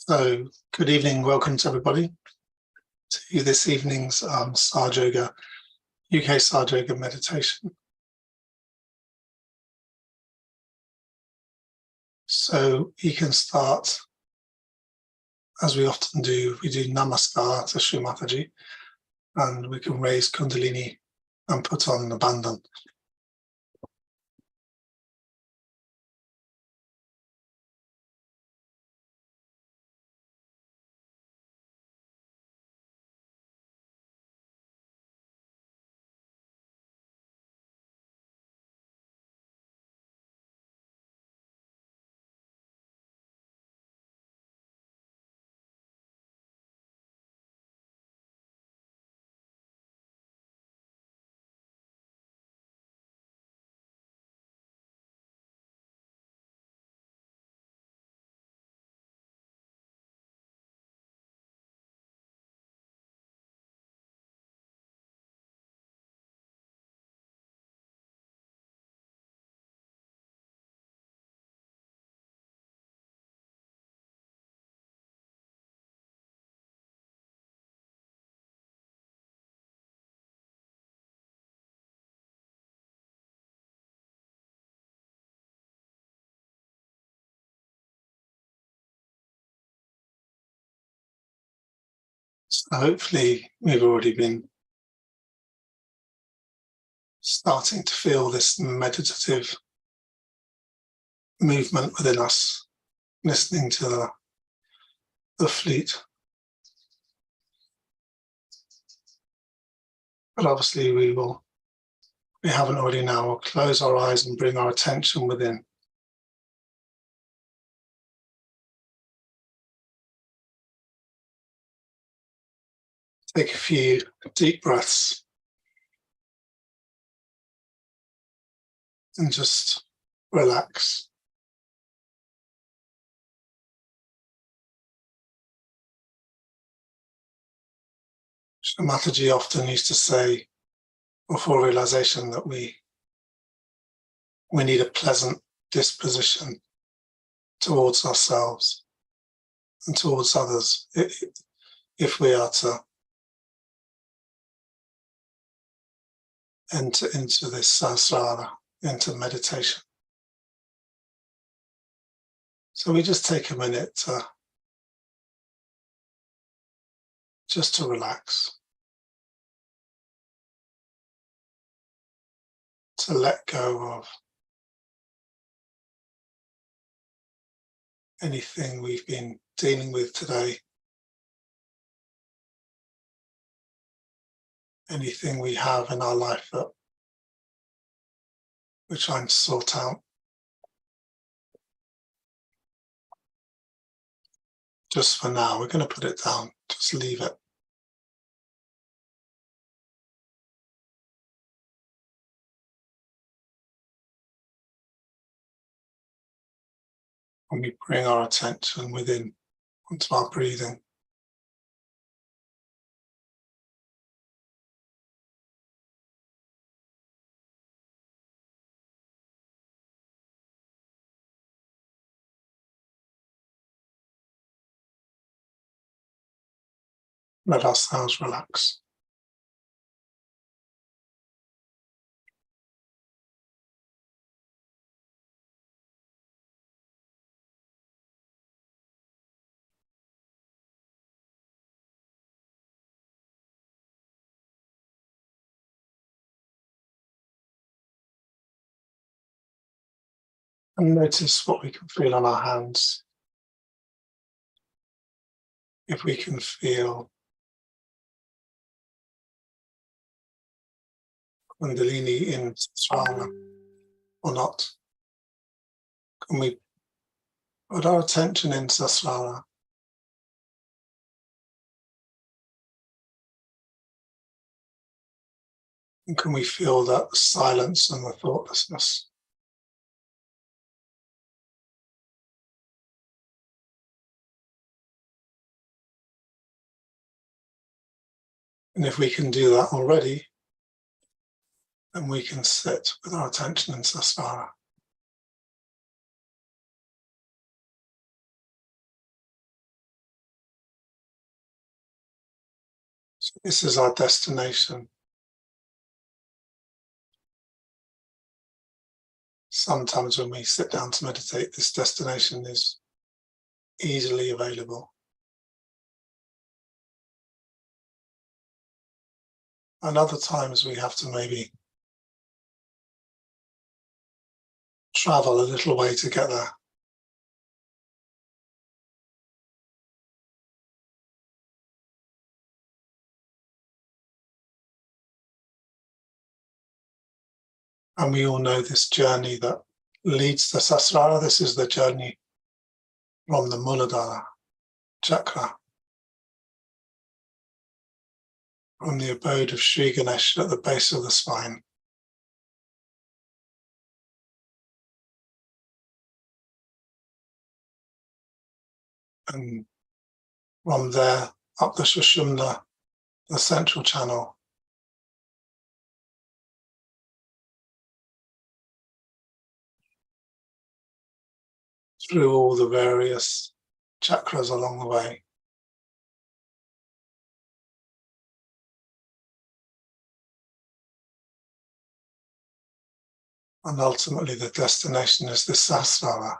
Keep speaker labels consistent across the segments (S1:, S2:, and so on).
S1: So, good evening, welcome to everybody to this evening's Saj Yoga, UK Saj Yoga meditation. So you can start, as we often do, we do Namaskar to Shri Mataji, and we can raise Kundalini and put on the bandhan. So hopefully we've already been starting to feel this meditative movement within us, listening to the flute. But obviously we haven't already now, we'll close our eyes and bring our attention within. Take a few deep breaths and just relax. Mataji often used to say before realization that we need a pleasant disposition towards ourselves and towards others if we are to enter into this sahasrara, into meditation. So we just take a minute just to relax, to let go of anything we've been dealing with today, anything we have in our life that we're trying to sort out. Just for now, we're going to put it down, just leave it. And we bring our attention within onto our breathing. Let ourselves relax. And notice what we can feel on our hands. If we can feel Kundalini in Sahasrara or not. Can we put our attention in Sahasrara? And can we feel that silence and the thoughtlessness? And if we can do that already, then we can sit with our attention in Sahasrara. So this is our destination. Sometimes when we sit down to meditate, this destination is easily available. And other times we have to maybe travel a little way to get there. And we all know this journey that leads to Sasrara. This is the journey from the Muladhara chakra, from the abode of Sri Ganesh at the base of the spine. And from there up the Sushumna, the central channel, through all the various chakras along the way. And ultimately the destination is the Sahasrara,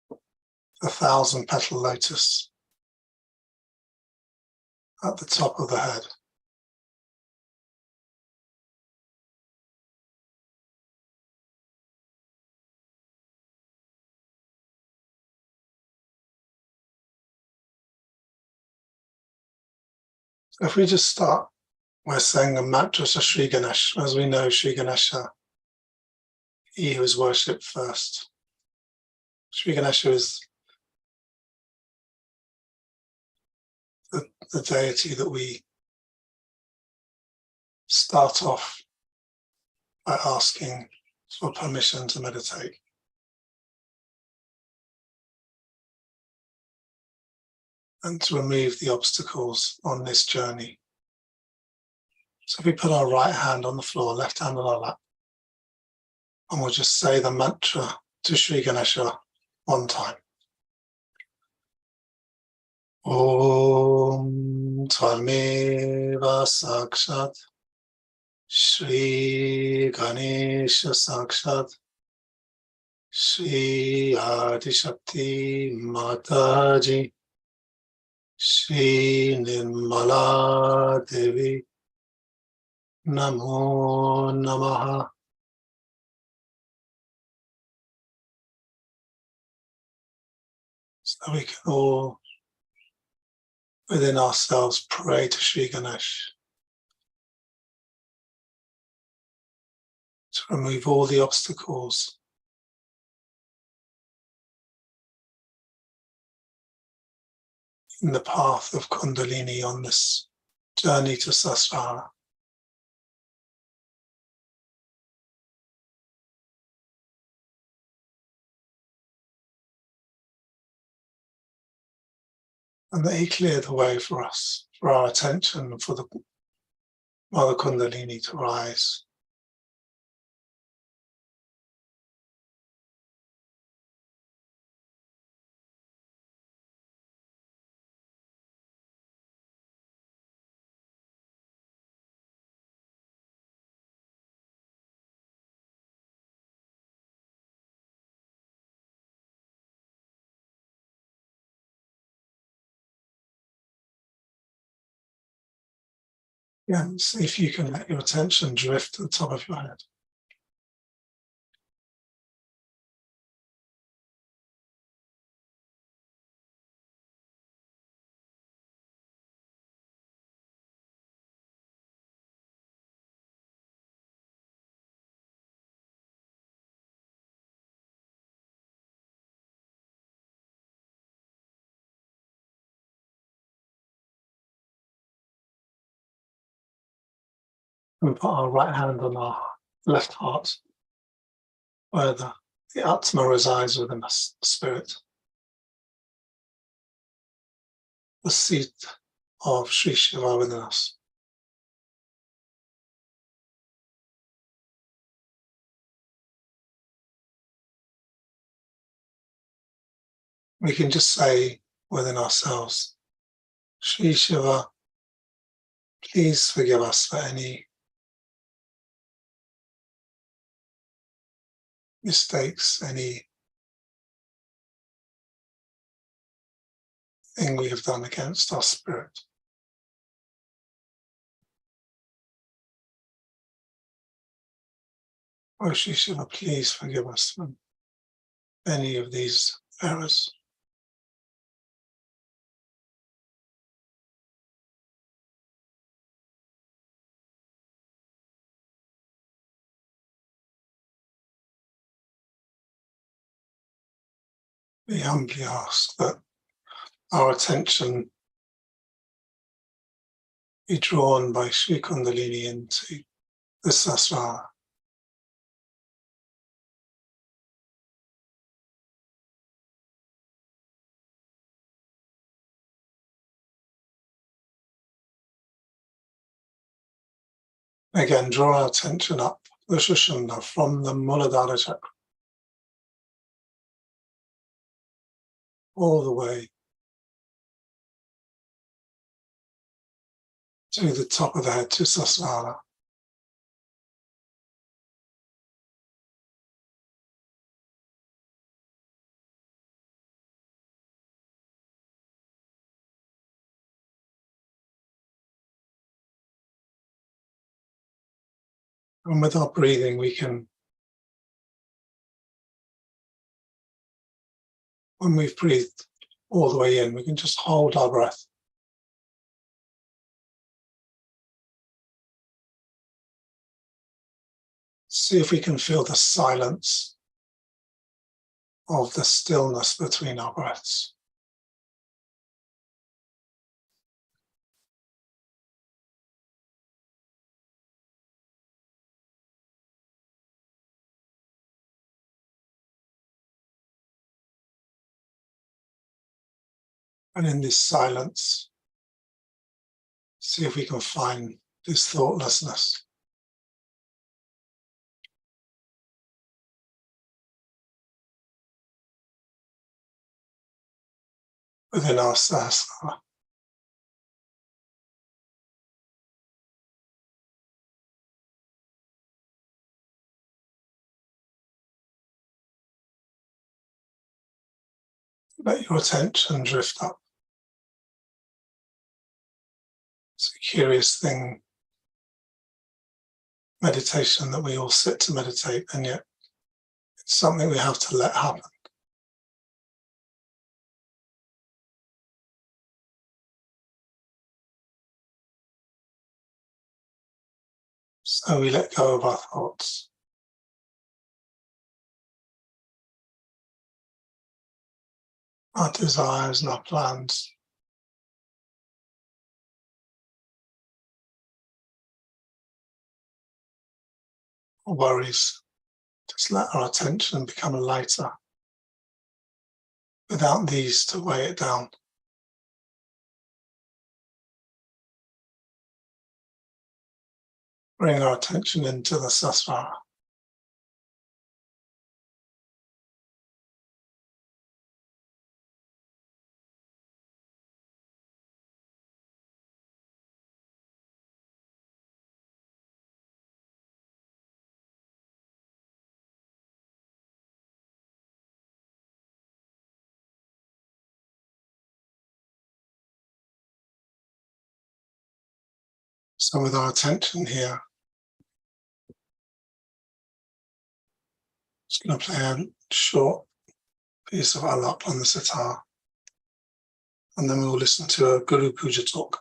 S1: the 1,000-petal lotus at the top of the head. So if we just start, we're saying a mantra to Sri Ganesh. As we know, Sri Ganesha, he who is worshipped first. Sri Ganesha is the deity that we start off by asking for permission to meditate. And to remove the obstacles on this journey. So if we put our right hand on the floor, left hand on our lap, and we'll just say the mantra to Sri Ganesha one time. Om Tvameva Sakshat Sri Ganesha Sakshat Sri Adi Shakti Mataji Shri Nirmala Devi Namo Namaha. So we can all, within ourselves, pray to Sri Ganesh to remove all the obstacles in the path of Kundalini on this journey to Sasrara. And that he cleared the way for us, for our attention, for the Mother Kundalini to rise. Yeah, and see if you can let your attention drift to the top of your head. And put our right hand on our left heart, where the Atma resides within us, the spirit. The seat of Sri Shiva within us. We can just say within ourselves, Sri Shiva, Please forgive us for any mistakes, any thing we have done against our spirit. O Shri Shiva, please forgive us for any of these errors. We humbly ask that our attention be drawn by Sri Kundalini into the Sahasrara. Again, draw our attention up the Sushumna from the Muladhara chakra all the way to the top of the head, to Sahasrara. And with our breathing, we can, when we've breathed all the way in, we can just hold our breath. See if we can feel the silence of the stillness between our breaths. And in this silence, see if we can find this thoughtlessness. Within our Sahasrara. Let your attention drift up. It's a curious thing, meditation, that we all sit to meditate, and yet it's something we have to let happen. So we let go of our thoughts. Our desires and our plans. Our worries. Just let our attention become lighter without these to weigh it down. Bring our attention into the Sahasrara. So with our attention here, just going to play a short piece of Alap on the sitar, and then we will listen to a Guru Puja talk.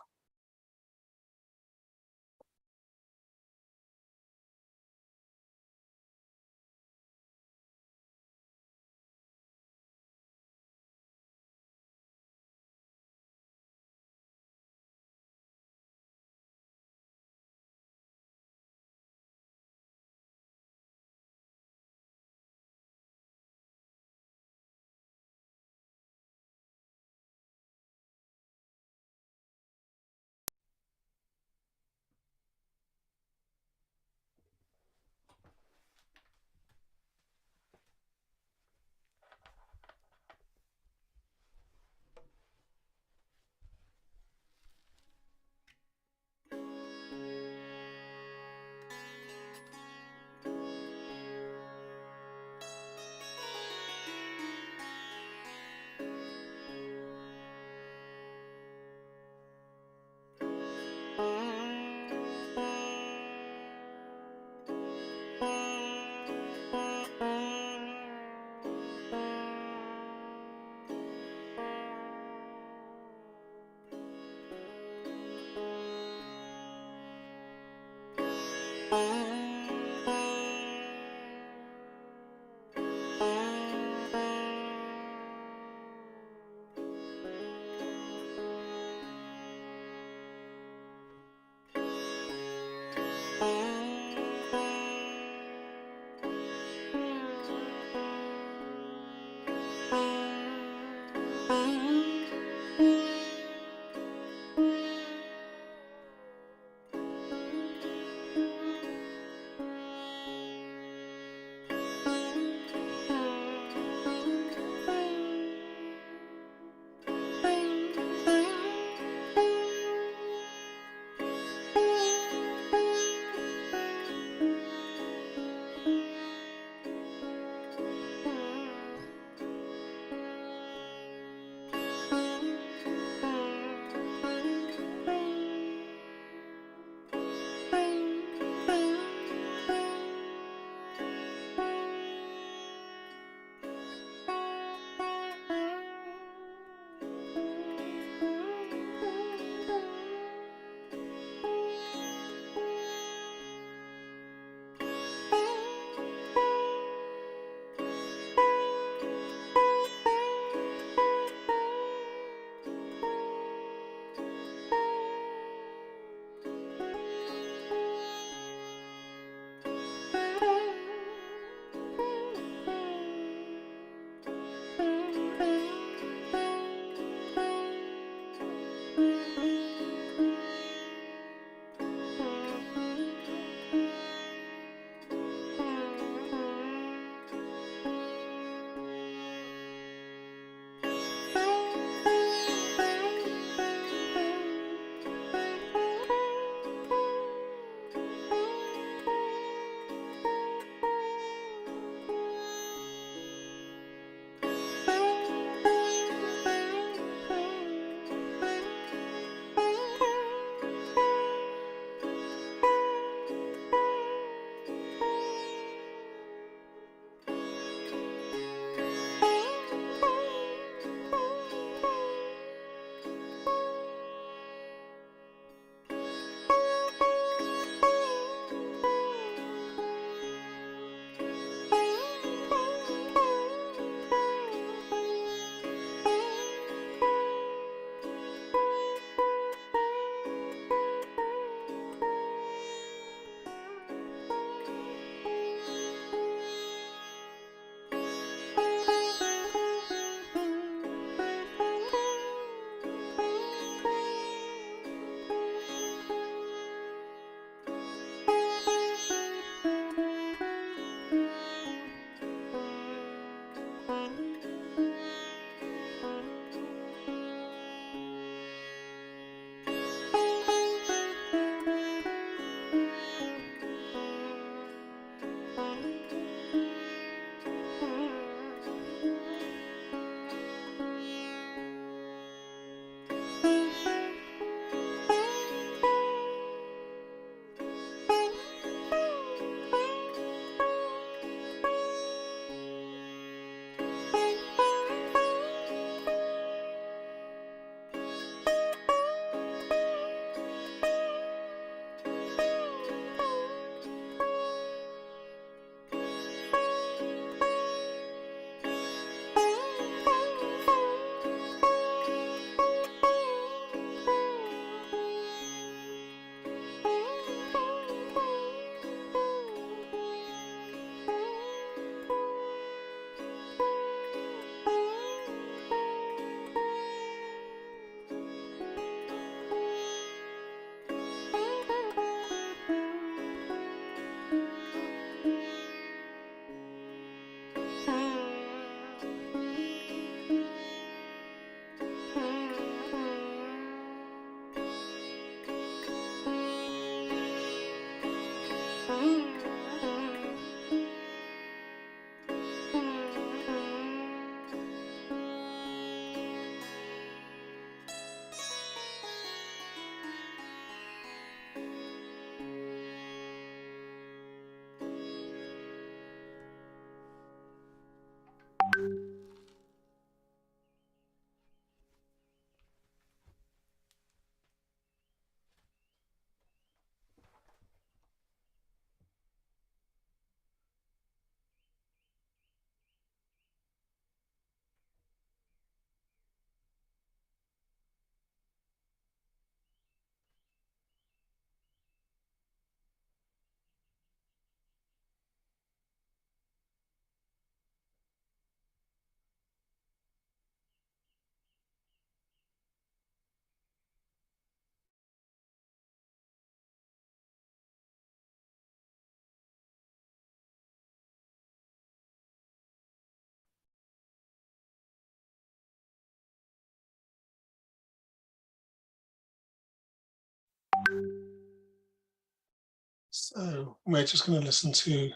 S1: So we're just going to listen to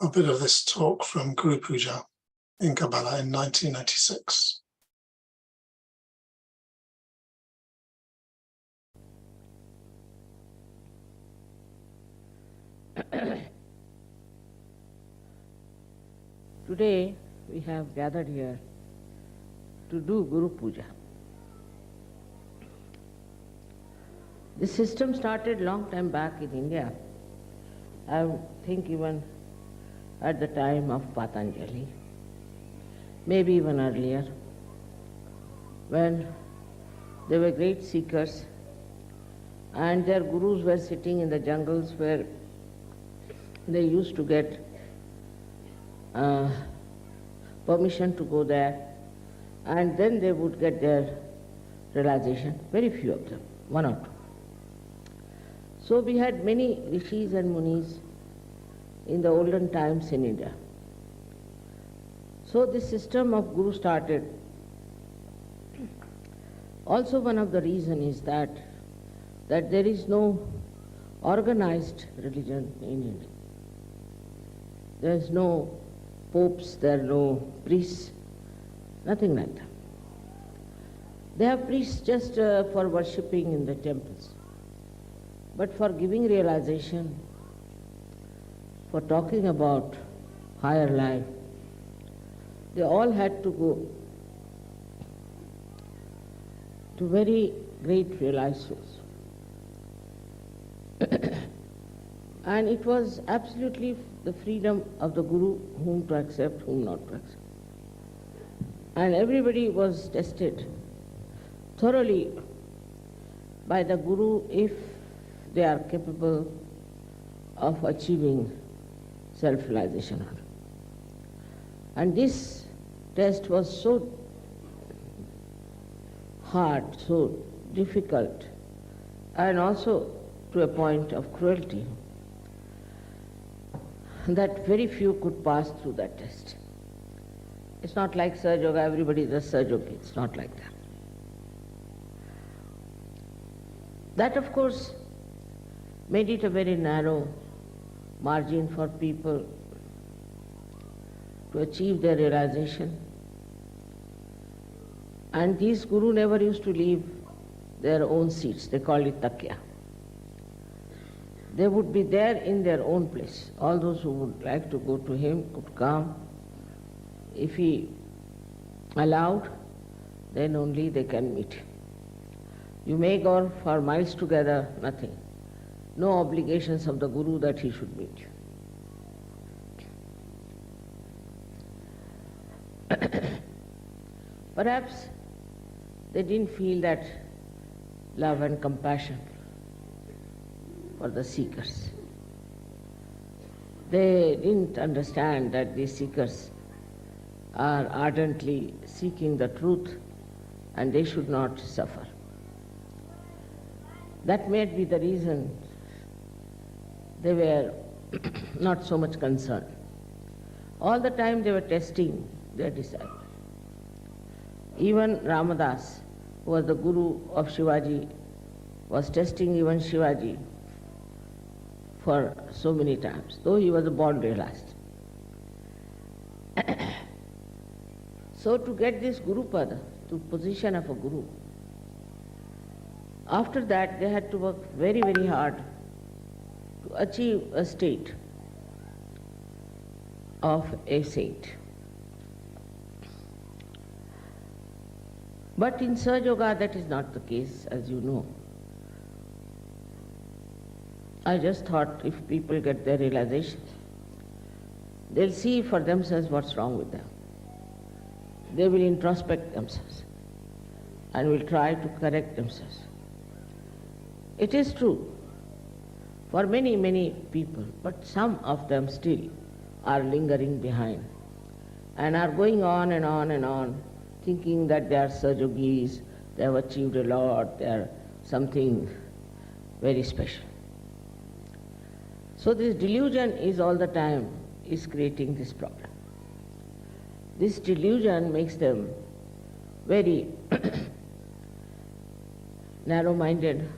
S1: a bit of this talk from Guru Puja in Kabbalah in 1996.
S2: Today we have gathered here to do Guru Puja. This system started long time back in India. I think even at the time of Patanjali, maybe even earlier, when there were great seekers and their gurus were sitting in the jungles where they used to get permission to go there, and then they would get their realization, very few of them, one or two. So we had many rishis and munis in the olden times in India. So this system of Guru started. Also one of the reasons is that there is no organized religion in India. There is no popes, there are no priests, nothing like that. They have priests just for worshipping in the temples. But for giving realization, for talking about higher life, they all had to go to very great realized souls. And it was absolutely the freedom of the Guru whom to accept, whom not to accept. And everybody was tested thoroughly by the Guru if they are capable of achieving self-realization. And this test was so hard, so difficult, and also to a point of cruelty, that very few could pass through that test. It's not like SYUK, everybody does SYUK, it's not like that. That, of course, made it a very narrow margin for people to achieve their realization. And these Guru never used to leave their own seats, they called it takya. They would be there in their own place. All those who would like to go to him could come. If he allowed, then only they can meet him. You may go for miles together, nothing. No obligations of the Guru that he should meet you. Perhaps they didn't feel that love and compassion for the seekers. They didn't understand that these seekers are ardently seeking the truth and they should not suffer. That may be the reason they were not so much concerned. All the time they were testing their disciples. Even Ramadas, who was the Guru of Shivaji, was testing even Shivaji for so many times, though he was a born realized. So to get this Guru Pada, to position of a Guru, after that they had to work very, very hard to achieve a state of a saint. But in SYUK that is not the case, as you know. I just thought if people get their realization, they'll see for themselves what's wrong with them. They will introspect themselves and will try to correct themselves. It is true for many, many people, but some of them still are lingering behind and are going on and on and on, thinking that they are SYUKis, they have achieved a lot, they are something very special. So this delusion is all the time is creating this problem. This delusion makes them very narrow-minded,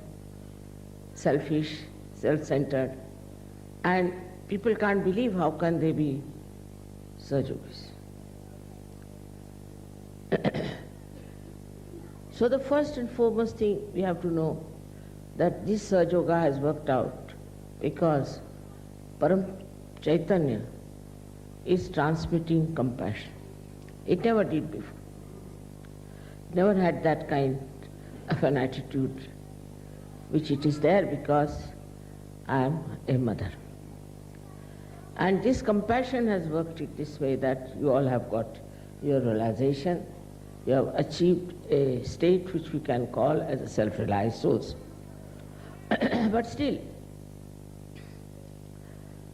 S2: selfish, self-centered, and people can't believe how can they be Sahaja-yogis. So the first and foremost thing we have to know that this Sahaja Yoga has worked out because Param Chaitanya is transmitting compassion. It never did before. Never had that kind of an attitude, which it is there because I am a mother. And this compassion has worked it this way that you all have got your realization, you have achieved a state which we can call as a self-realized souls. But still,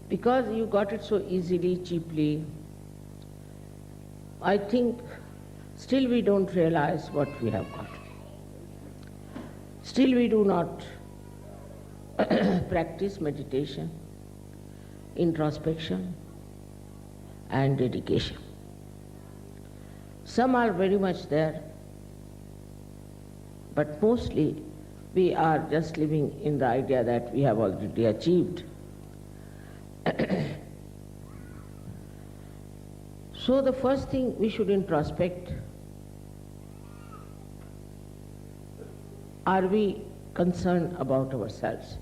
S2: because you got it so easily, cheaply, I think still we don't realize what we have got. Still we do not practice meditation, introspection and dedication. Some are very much there, but mostly we are just living in the idea that we have already achieved. So the first thing we should introspect, are we concerned about ourselves?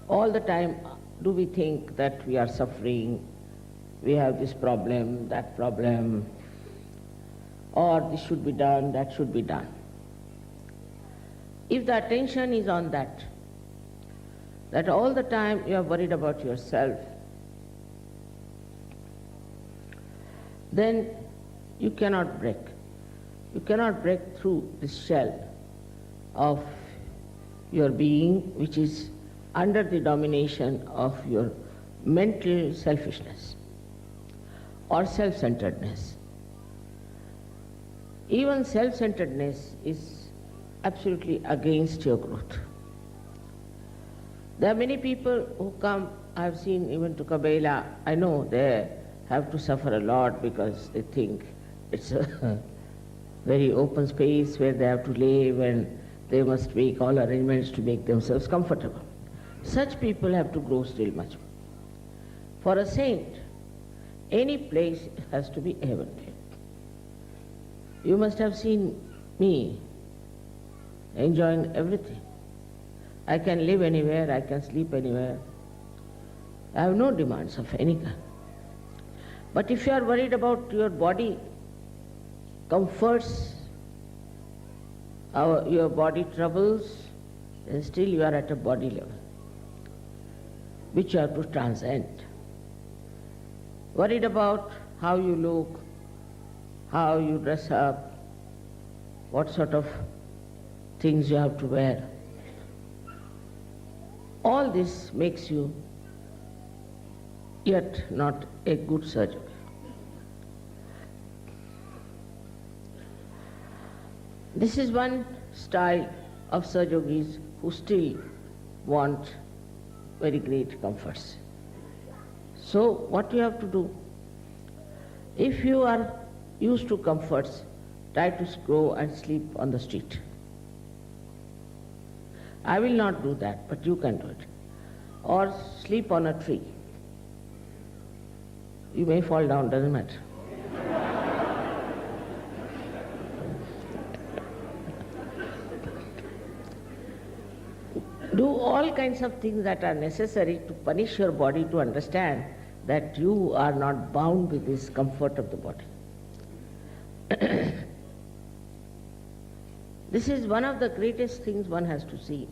S2: All the time do we think that we are suffering, we have this problem, that problem, or this should be done, that should be done. If the attention is on that all the time you are worried about yourself, then you cannot break. You cannot break through this shell of your being, which is under the domination of your mental selfishness or self-centeredness. Even self-centeredness is absolutely against your growth. There are many people who come, I have seen even to Kabela, I know they have to suffer a lot because they think it's a very open space where they have to live and they must make all arrangements to make themselves comfortable. Such people have to grow still much more. For a saint, any place has to be heavenly. You must have seen me enjoying everything. I can live anywhere, I can sleep anywhere. I have no demands of any kind. But if you are worried about your body comforts, your body troubles, then still you are at a body level, which you have to transcend. Worried about how you look, how you dress up, what sort of things you have to wear. All this makes you yet not a good surgeon. This is one style of Sahaja-yogis who still want very great comforts. So what you have to do, if you are used to comforts, try to go and sleep on the street. I will not do that, but you can do it. Or sleep on a tree. You may fall down, doesn't matter. Do all kinds of things that are necessary to punish your body to understand that you are not bound with this comfort of the body. This is one of the greatest things one has to see,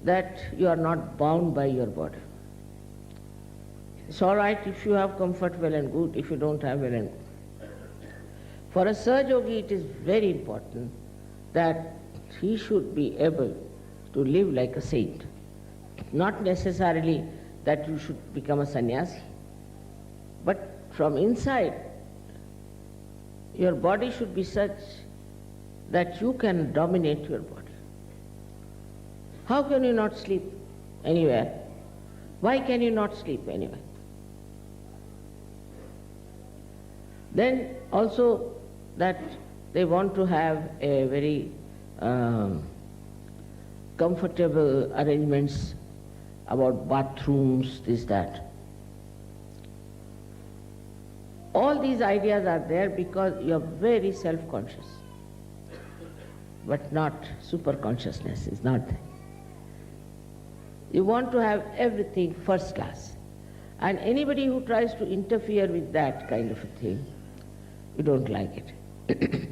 S2: that you are not bound by your body. It's all right if you have comfort, well and good. If you don't have, well and good. For a Sahaja Yogi, it is very important that he should be able to live like a saint. Not necessarily that you should become a sannyasi, but from inside, your body should be such that you can dominate your body. How can you not sleep anywhere? Why can you not sleep anywhere? Then also that they want to have a very comfortable arrangements about bathrooms, this, that. All these ideas are there because you are very self-conscious, but not super-consciousness is not there. You want to have everything first class. And anybody who tries to interfere with that kind of a thing, you don't like it.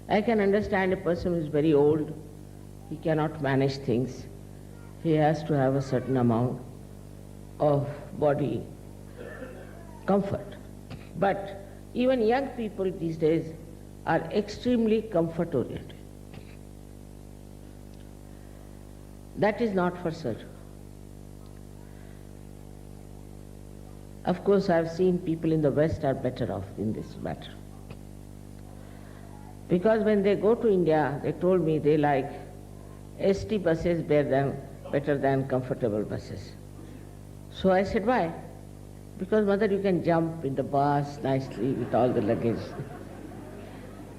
S2: I can understand a person who is very old, he cannot manage things. He has to have a certain amount of body comfort. But even young people these days are extremely comfort-oriented. That is not for surgery. Of course, I have seen people in the West are better off in this matter. Because when they go to India, they told me they like ST buses better than comfortable buses. So I said, why? Because mother, you can jump in the bus nicely with all the luggage.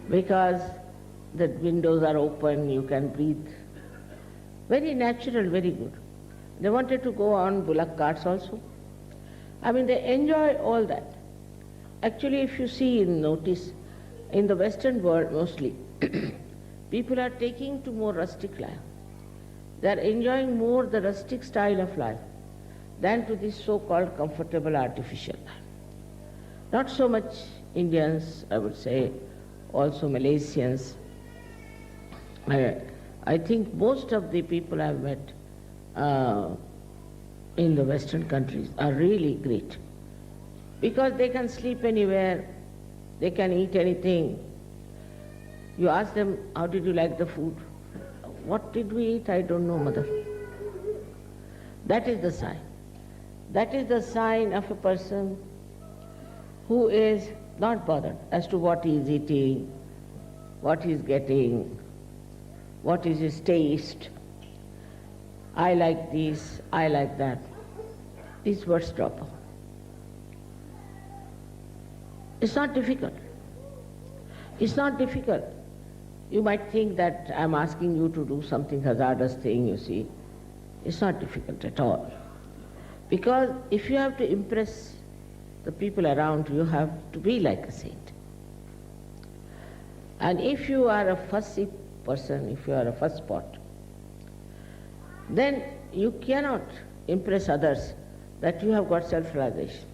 S2: Because the windows are open, you can breathe. Very natural, very good. They wanted to go on bullock carts also. I mean, they enjoy all that. Actually, if you see and notice, in the Western world mostly, people are taking to more rustic life. They are enjoying more the rustic style of life than to this so-called comfortable artificial life. Not so much Indians, I would say, also Malaysians. I think most of the people I've met in the Western countries are really great. Because they can sleep anywhere, they can eat anything. You ask them, how did you like the food? What did we eat? I don't know, mother. That is the sign. That is the sign of a person who is not bothered as to what he is eating, what he is getting, what is his taste. I like this, I like that. These words drop off. It's not difficult. It's not difficult. You might think that I'm asking you to do something hazardous thing, you see. It's not difficult at all. Because if you have to impress the people around you, you have to be like a saint. And if you are a fussy person, if you are a fuss pot, then you cannot impress others that you have got self-realization.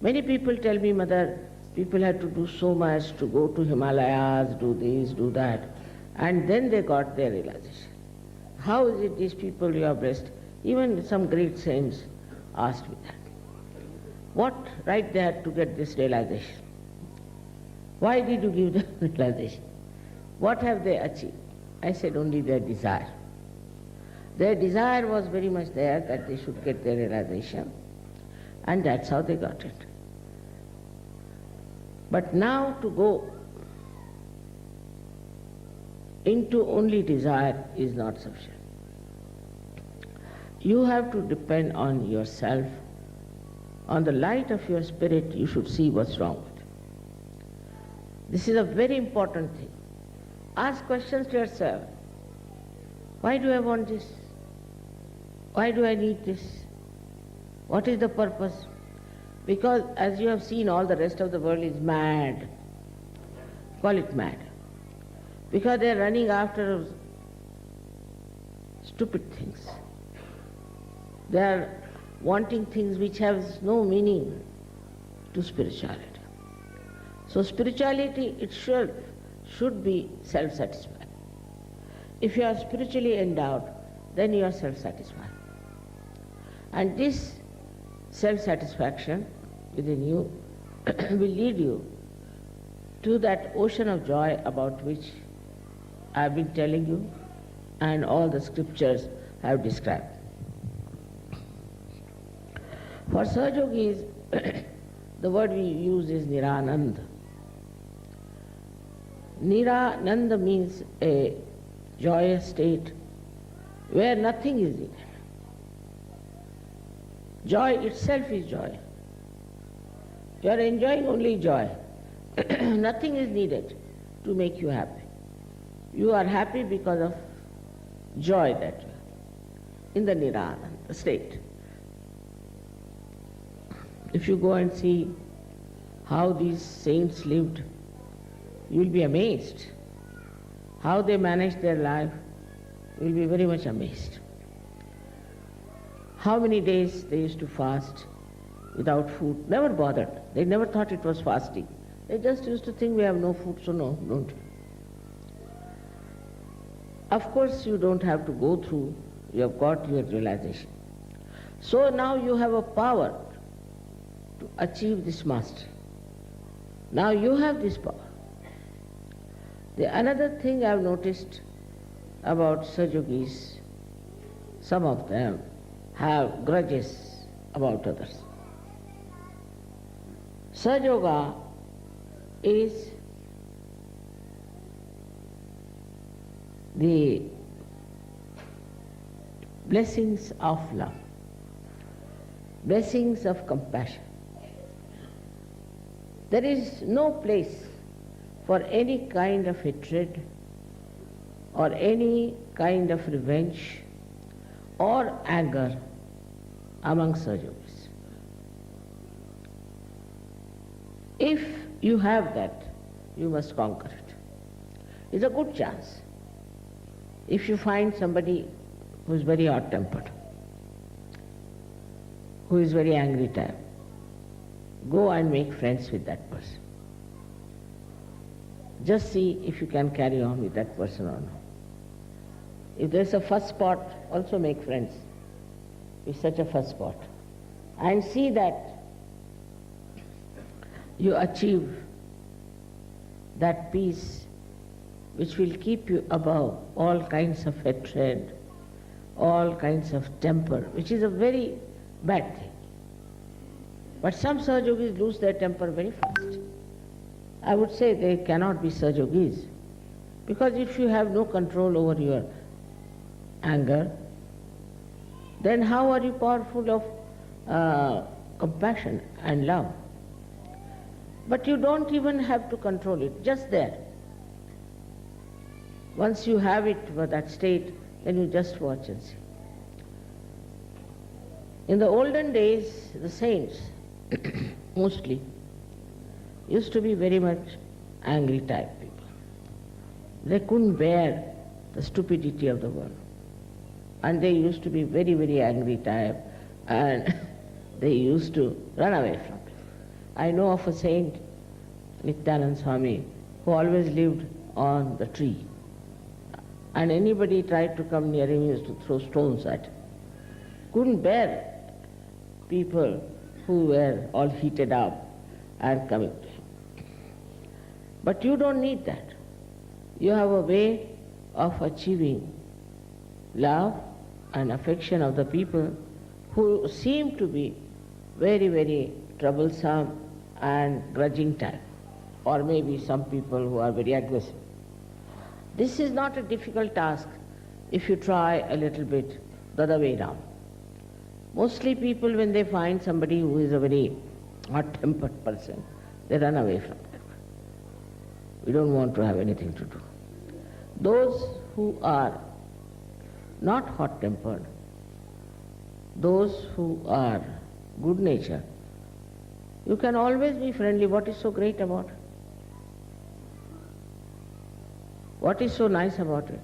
S2: Many people tell me, mother, people had to do so much to go to Himalayas, do this, do that, and then they got their realization. How is it these people you have blessed? Even some great saints asked me that. What right they had to get this realization? Why did you give them realization? What have they achieved? I said only their desire. Their desire was very much there that they should get their realization, and that's how they got it. But now to go into only desire is not sufficient. You have to depend on yourself. On the light of your spirit, you should see what's wrong with it. This is a very important thing. Ask questions to yourself. Why do I want this? Why do I need this? What is the purpose? Because as you have seen, all the rest of the world is mad. Call it mad. Because they are running after stupid things. They are wanting things which have no meaning to spirituality. So spirituality itself should be self-satisfied. If you are spiritually endowed, then you are self-satisfied. And this self-satisfaction within you will lead you to that ocean of joy about which I have been telling you and all the scriptures have described. For Sahaja Yogis, the word we use is Nirananda. Nirananda means a joyous state where nothing is needed. Joy itself is joy. You are enjoying only joy. Nothing is needed to make you happy. You are happy because of joy that you have in the nirvana, the state. If you go and see how these saints lived, you will be amazed. How they managed their life, you will be very much amazed. How many days they used to fast without food, never bothered. They never thought it was fasting. They just used to think we have no food, so no, don't. Of course, you don't have to go through, you have got your realization. So now you have a power to achieve this mastery. Now you have this power. The another thing I have noticed about Satyogis, some of them have grudges about others. Sajoga is the blessings of love, blessings of compassion. There is no place for any kind of hatred or any kind of revenge or anger among Sajogis. If you have that, you must conquer it. It's a good chance. If you find somebody who is very hot-tempered, who is very angry type, go and make friends with that person. Just see if you can carry on with that person or not. If there's a first spot, also make friends with such a first spot. And see that you achieve that peace which will keep you above all kinds of hatred, all kinds of temper, which is a very bad thing. But some Sahajogis lose their temper very fast. I would say they cannot be Sahajogis, because if you have no control over your anger, then how are you powerful of compassion and love? But you don't even have to control it, just there. Once you have it for that state, then you just watch and see. In the olden days, the saints, mostly, used to be very much angry type people. They couldn't bear the stupidity of the world. And they used to be very, very angry type, and they used to run away from it. I know of a saint, Nityanand Swami, who always lived on the tree. And anybody tried to come near him, he used to throw stones at him. Couldn't bear people who were all heated up and coming to him. But you don't need that. You have a way of achieving love and affection of the people who seem to be very, very troublesome and grudging type, or maybe some people who are very aggressive. This is not a difficult task if you try a little bit the other way round. Mostly people, when they find somebody who is a very hot-tempered person, they run away from them. We don't want to have anything to do. Those who are not hot-tempered, those who are good-natured, you can always be friendly. What is so great about it? What is so nice about it?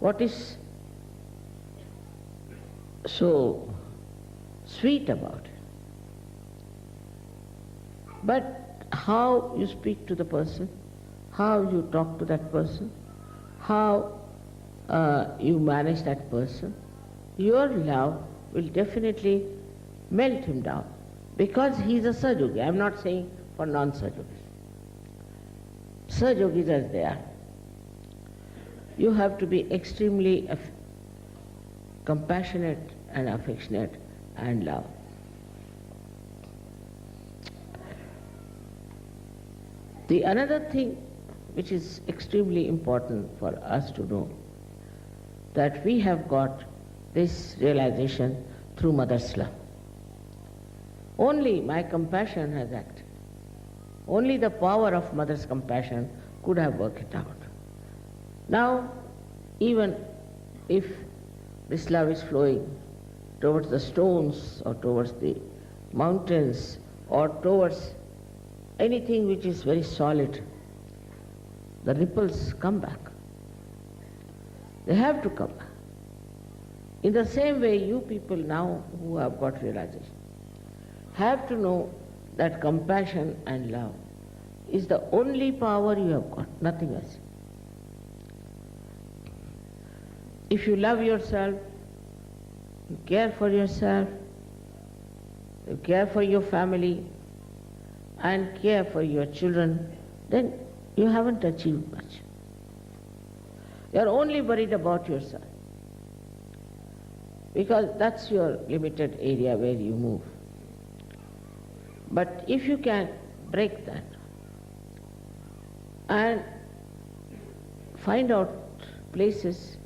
S2: What is so sweet about it? But how you speak to the person, how you talk to that person, how you manage that person, your love will definitely melt him down, because he is a Sahajogi. I am not saying for non-Sahajogis. Sahajogis as they are. You have to be extremely compassionate and affectionate and love. The another thing which is extremely important for us to know, that we have got this realization through Mother's love. Only my compassion has acted. Only the power of Mother's compassion could have worked it out. Now, even if this love is flowing towards the stones or towards the mountains or towards anything which is very solid, the ripples come back. They have to come back. In the same way, you people now who have got realization have to know that compassion and love is the only power you have got, nothing else. If you love yourself, you care for yourself, you care for your family, and care for your children, then you haven't achieved much. You are only worried about yourself, because that's your limited area where you move. But if you can break that and find out places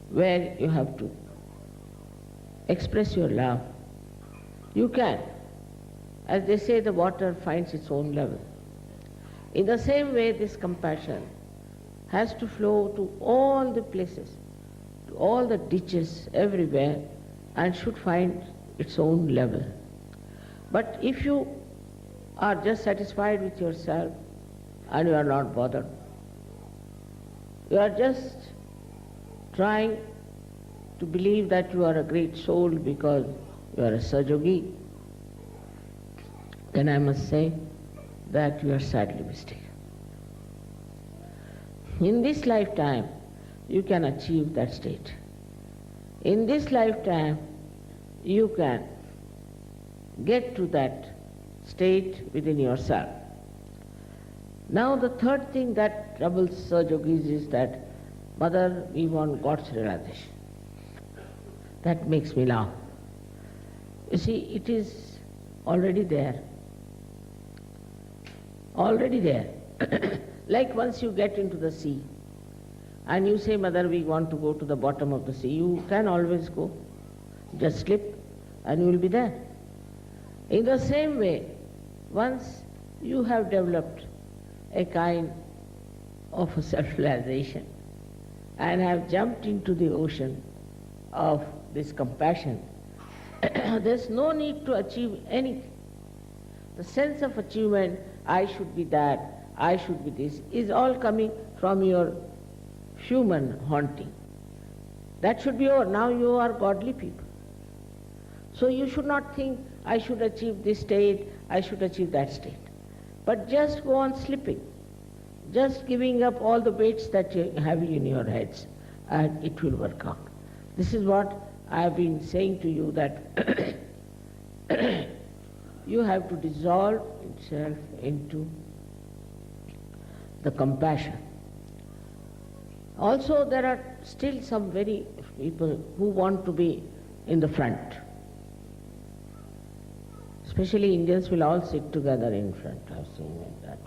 S2: where you have to express your love, you can. As they say, the water finds its own level. In the same way, this compassion has to flow to all the places, to all the ditches, everywhere, and should find its own level. But if you are just satisfied with yourself and you are not bothered, you are just trying to believe that you are a great soul because you are a Sajogi, then I must say that you are sadly mistaken. In this lifetime, you can achieve that state. In this lifetime, you can get to that state within yourself. Now the third thing that troubles Sajogis is that, Mother, we want God's realization. That makes me laugh. You see, it is already there. Already there. Like once you get into the sea and you say, Mother, we want to go to the bottom of the sea, you can always go. Just slip and you will be there. In the same way, once you have developed a kind of a self-realization and have jumped into the ocean of this compassion, there's no need to achieve anything. The sense of achievement, I should be that, I should be this, is all coming from your human haunting. That should be over. Now you are godly people. So you should not think, I should achieve this state, I should achieve that state. But just go on slipping, just giving up all the weights that you have in your heads, and it will work out. This is what I have been saying to you, that you have to dissolve itself into the compassion. Also, there are still some very people who want to be in the front. Especially Indians will all sit together in front. I've seen like that.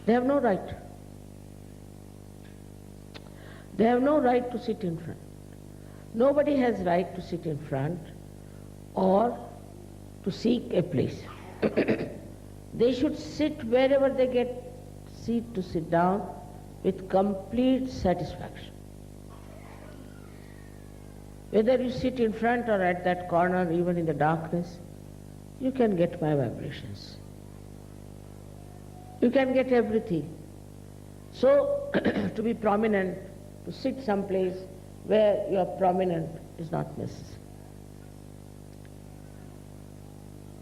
S2: They have no right. They have no right to sit in front. Nobody has right to sit in front or to seek a place. They should sit wherever they get seat to sit down with complete satisfaction. Whether you sit in front or at that corner, even in the darkness, you can get my vibrations. You can get everything. So, to be prominent, to sit someplace where you are prominent is not necessary.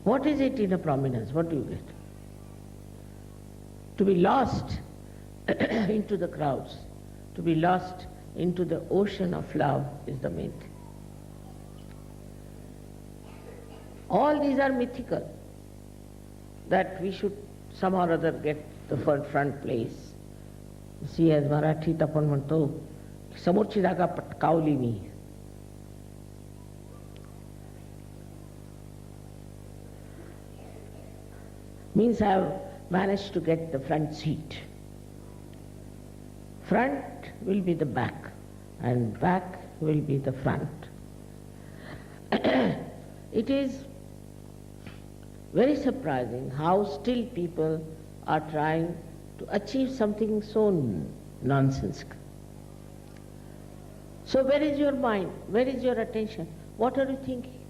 S2: What is it in a prominence? What do you get? To be lost into the crowds, to be lost into the ocean of love is the main thing. All these are mythical, that we should somehow or other get the front place. You see, as Marathi आपण म्हणतो, समोरची जागा पटकावली मी. Means I have managed to get the front seat. Front will be the back, and back will be the front. It is very surprising how still people are trying to achieve something so nonsensical. So where is your mind? Where is your attention? What are you thinking?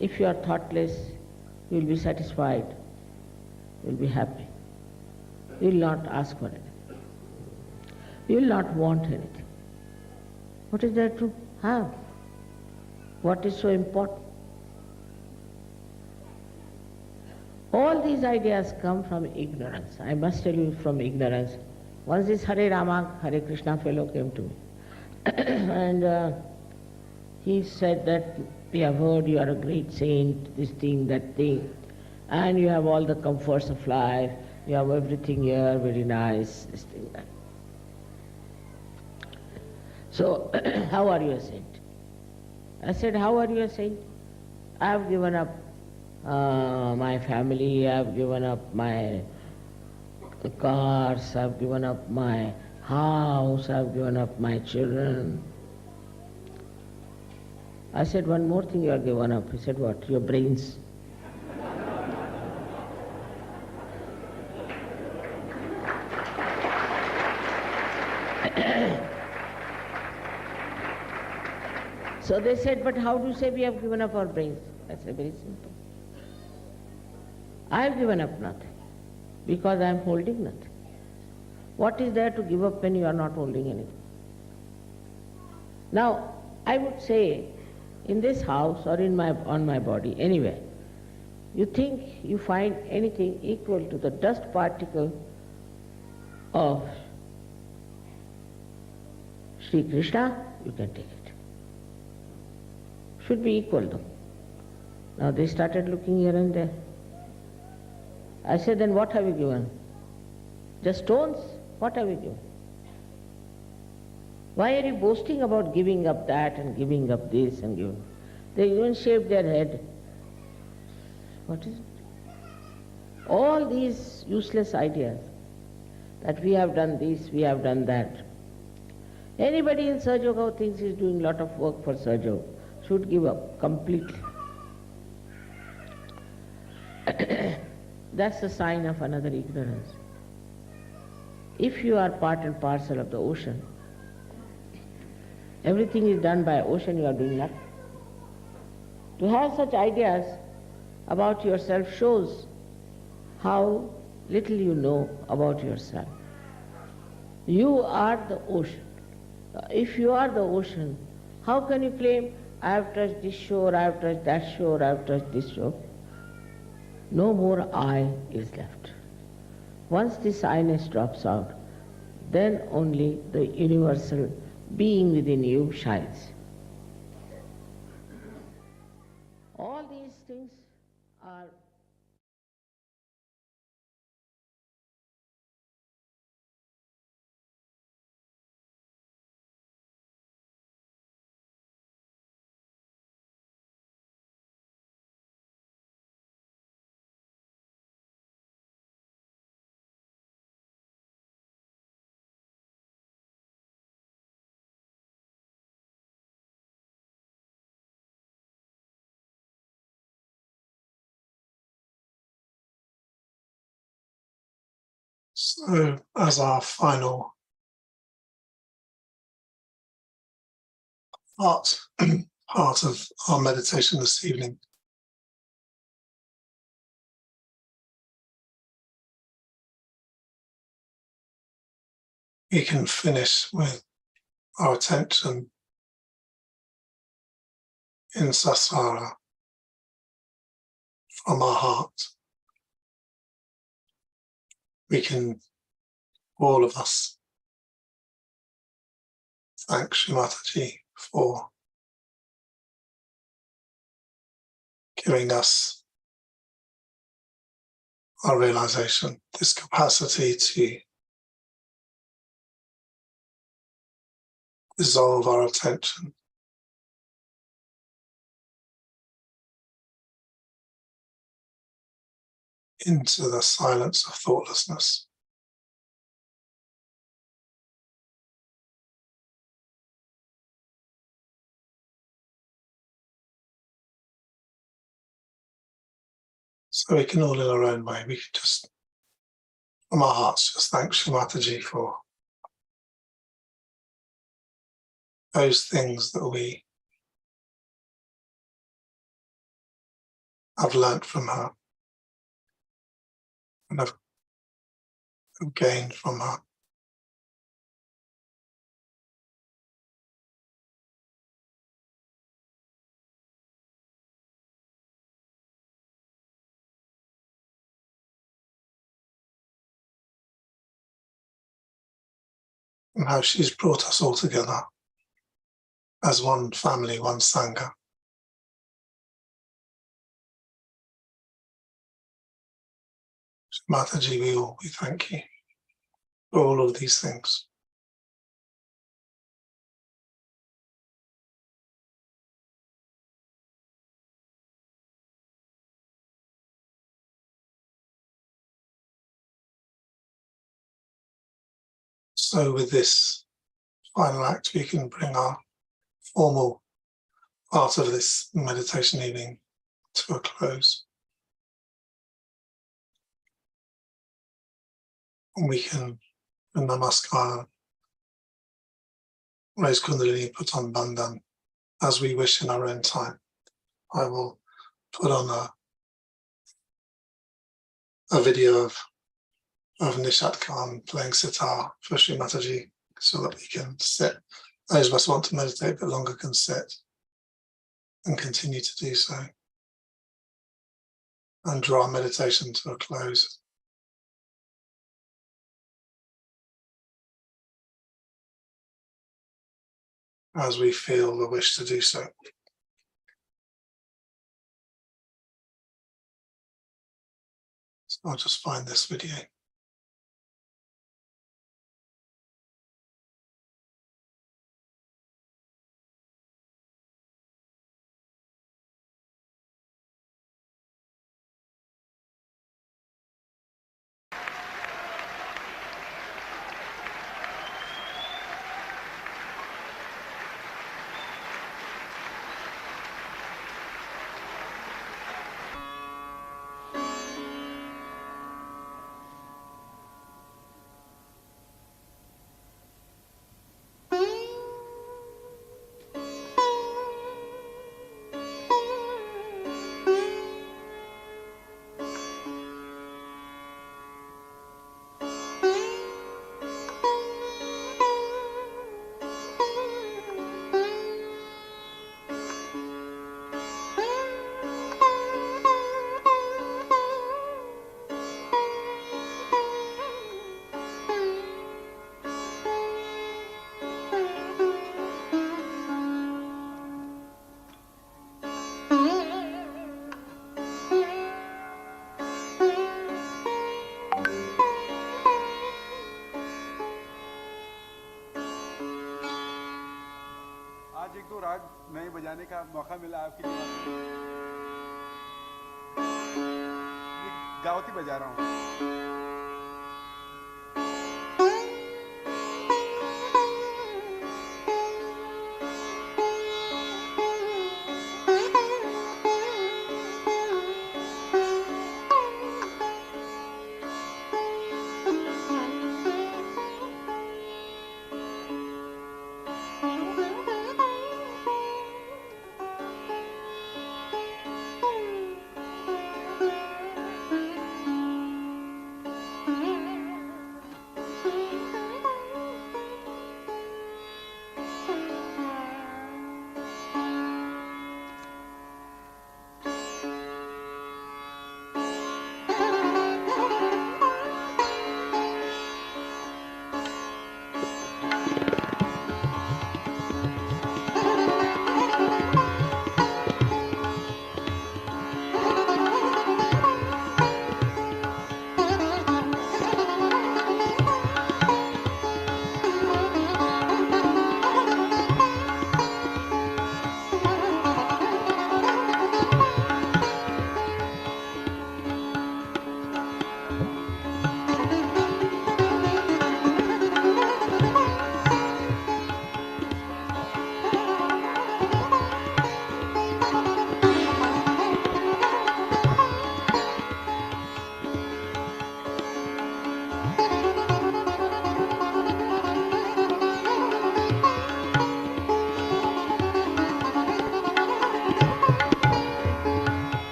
S2: If you are thoughtless, you will be satisfied, you will be happy. You will not ask for anything. You will not want anything. What is there to have? What is so important? All these ideas come from ignorance. I must tell you, from ignorance. Once this Hare Rama, Hare Krishna fellow came to me and he said that we have heard you are a great saint, this thing, that thing, and you have all the comforts of life, you have everything here, very nice, this thing, that. So, how are you a saint? I said, how are you a saint? I have given up my family, I have given up my cars, I have given up my house, I have given up my children. I said, one more thing you have given up. He said, what? Your brains. So they said, but how do you say we have given up our brains? I said, very simple. I have given up nothing because I am holding nothing. What is there to give up when you are not holding anything? Now, I would say, in this house or on my body, anywhere, you think you find anything equal to the dust particle of Sri Krishna, you can take it. Should be equal though. Now they started looking here and there. I said, then what have you given? Just stones? What have you given? Why are you boasting about giving up that and giving up this and giving? They even shaved their head. What is it? All these useless ideas that we have done this, we have done that. Anybody in Sahaja who thinks he is doing a lot of work for Sahaja should give up completely. That's the sign of another ignorance. If you are part and parcel of the ocean, everything is done by ocean, you are doing nothing. To have such ideas about yourself shows how little you know about yourself. You are the ocean. If you are the ocean, how can you claim, I have touched this shore, I have touched that shore, I have touched this shore? No more I is left. Once this I-ness drops out, then only the universal being within you shines. All these things are
S1: So, as our final part of our meditation this evening, we can finish with our attention in Sasvara from our heart. We can, all of us, thank Shri Mataji for giving us our realization, this capacity to dissolve our attention into the silence of thoughtlessness. So we can all in our own way, we can just, from our hearts, just thank Shri Mataji for those things that we have learnt from her and have gained from her. And how she's brought us all together as one family, one Sangha. Mataji, we thank you for all of these things. So with this final act, we can bring our formal part of this meditation evening to a close. And we can, in Namaskar, raise Kundalini, put on Bandhan, as we wish in our own time. I will put on a video of Nishat Khan playing sitar for Sri Mataji so that we can sit. Those of us who want to meditate a bit longer can sit and continue to do so and draw our meditation to a close. As we feel the wish to do so. So I'll just find this video.
S3: आज एक दो राग नए बजाने का मौका मिला आपके लिए। गावती बजा रहा हूँ।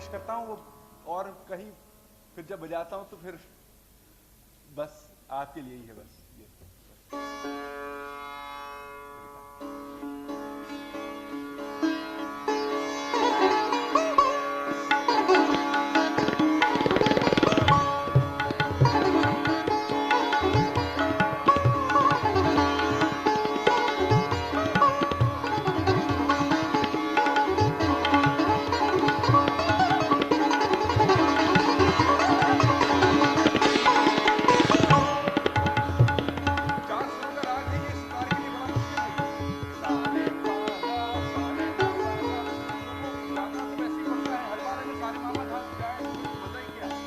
S3: पेश करता हूँ वो, और कहीं फिर जब बजाता हूँ तो फिर बस आपके लिए ही है बस ये। चार सुरों का राग है ये, सितार के लिए बड़ा मुश्किल है। सा रे मा गा सा रे मा गा सा, तो गाना तो वैसे ही पड़ता है, हर बार अगर सारे मामा धा जाए तो फिर मजा ही क्या है।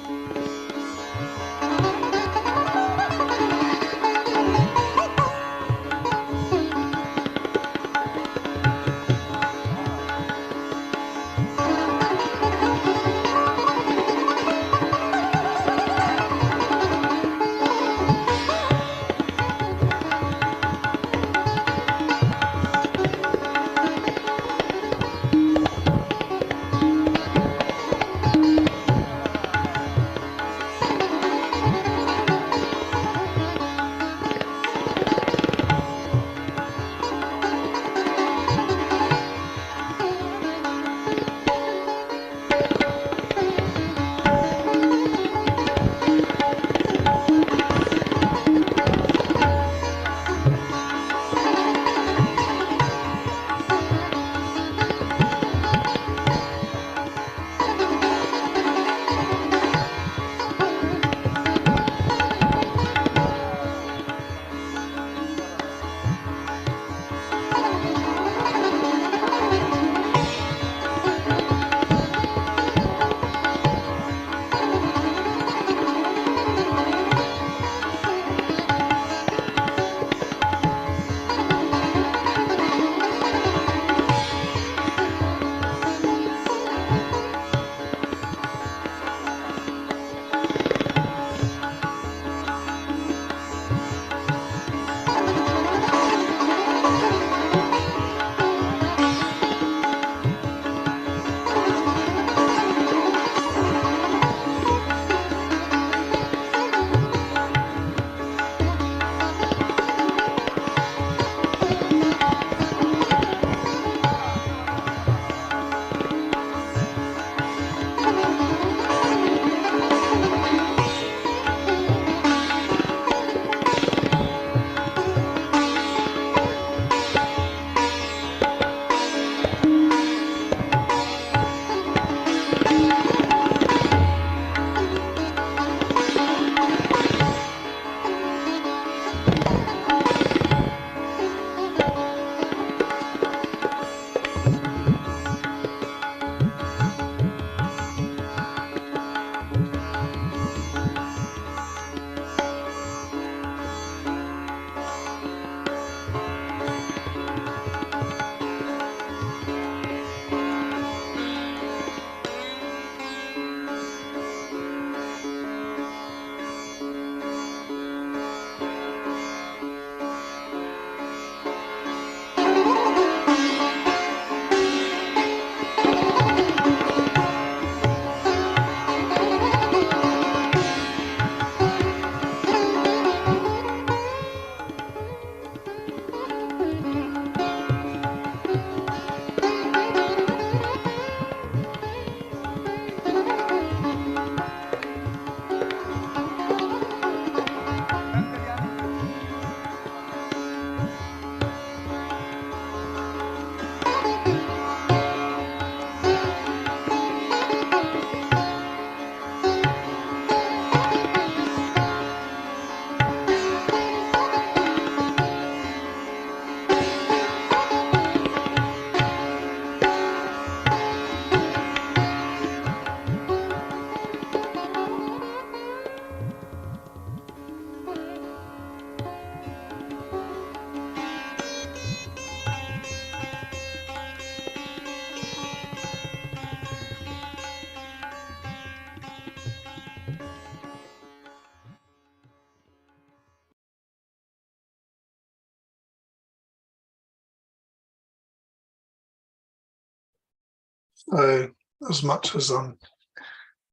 S1: So as much as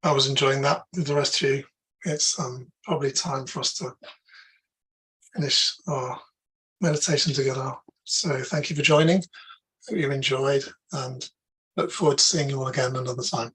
S1: I was enjoying that with the rest of you. It's probably time for us to finish our meditation together. So thank you for joining. Hope you enjoyed, and look forward to seeing you all again another time.